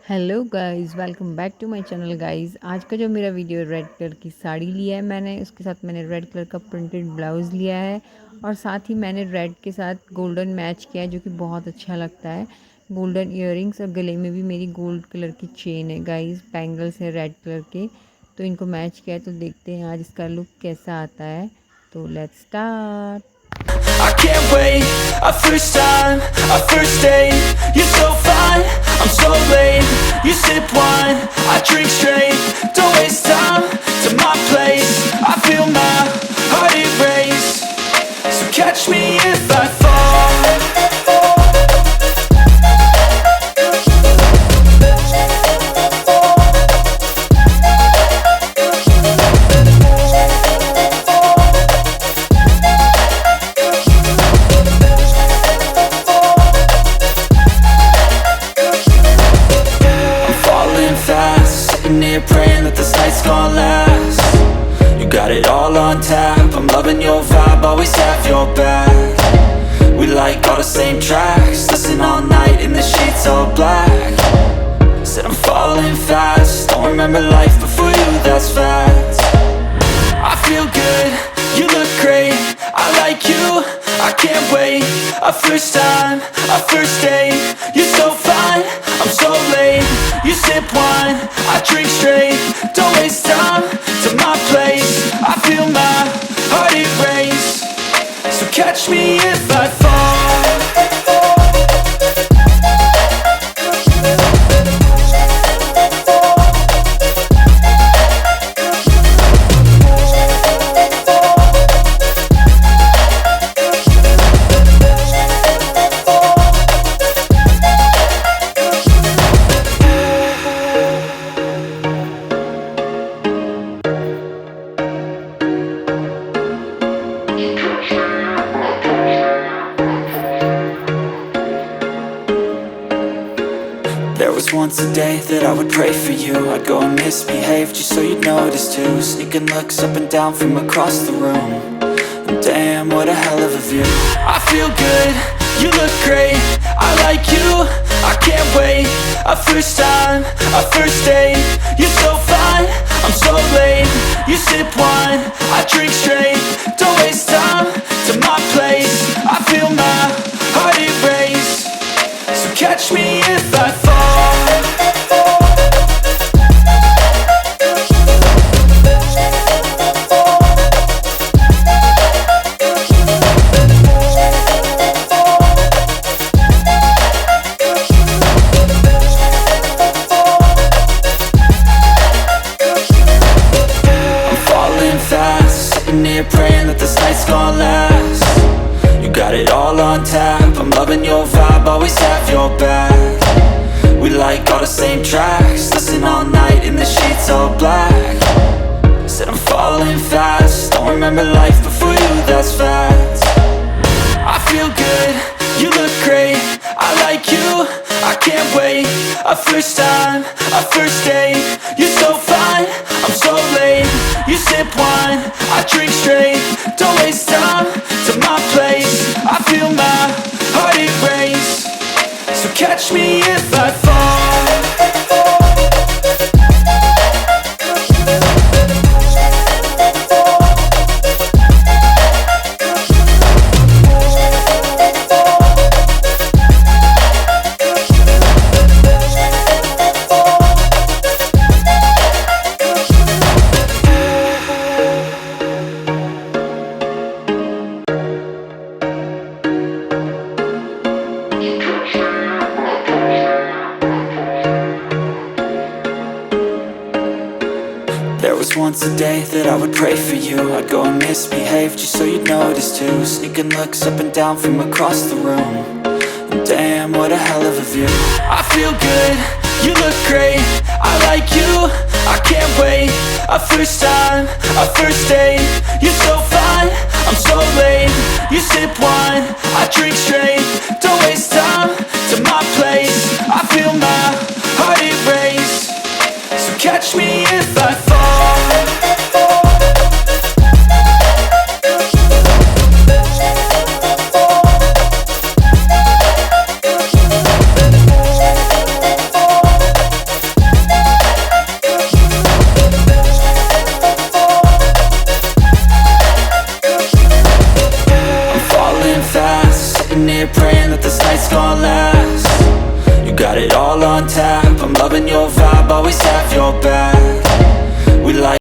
Hello guys, welcome back to my channel guys. आज का जो मेरा वीडियो रेड कलर की साड़ी लिया है मैंने, उसके साथ मैंने रेड कलर का प्रिंटेड ब्लाउज़ लिया है और साथ ही मैंने रेड के साथ गोल्डन मैच किया है जो कि बहुत अच्छा लगता है। गोल्डन इयररिंग्स और गले में भी मेरी गोल्ड कलर की चेन है गाइस, बैंगल्स है रेड कलर के, तो इनको मैच किया है। तो देखते हैं आज इसका लुक कैसा आता है। तो let's start. I can't wait, a first time, a first date. You're so fine, I'm so late. You sip wine, I drink straight. Don't waste time to my place. I feel my heart erase. So catch me if I fall. Sitting here praying that this night's gonna last. You got it all on tap, I'm loving your vibe, always have your back. We like all the same tracks, listen all night in the sheets all black. Said I'm falling fast, don't remember life before you, that's fact. I feel good, you look great, I like you, I can't wait. A first time, a first date. You're so fine, I'm so late. You sip wine, I drink straight. Don't waste time to my place. I feel my heart erase. So catch me if I fall. There was once a day that I would pray for you. I'd go and misbehave just so you'd notice too. Sneaking looks up and down from across the room. And damn, what a hell of a view. I feel good, you look great, I like you, I can't wait. A first time, a first date. You're so fine, I'm so late. You sip wine, I drink straight. Don't waste time to my place. I feel my heart erase. So catch me if I fall. I'm falling fast, sitting here praying that this night's gonna last. You got it all on tap, I'm loving your vibe, always have your back. We like all the same tracks, listen all night in the sheets all black. Said I'm falling fast, don't remember life before you, that's fact. I feel good, you look great, I like you, I can't wait. A first time, a first date. You're so fine, I'm so late. You sip wine, I drink straight. Don't waste time to my place. I feel my heart erase. So catch me if I fall. There was once a day that I would pray for you. I'd go and misbehave just so you'd notice too. Sneaking looks up and down from across the room. And damn, what a hell of a view. I feel good, you look great, I like you, I can't wait. A first time, a first date. You're so fine, I'm so late. You sip wine, I drink straight. Don't waste time to my place. I feel my heart erase. So catch me if I fall. sitting here praying that this night's gonna last. You got it all on tap, I'm loving your vibe, always have your back. We like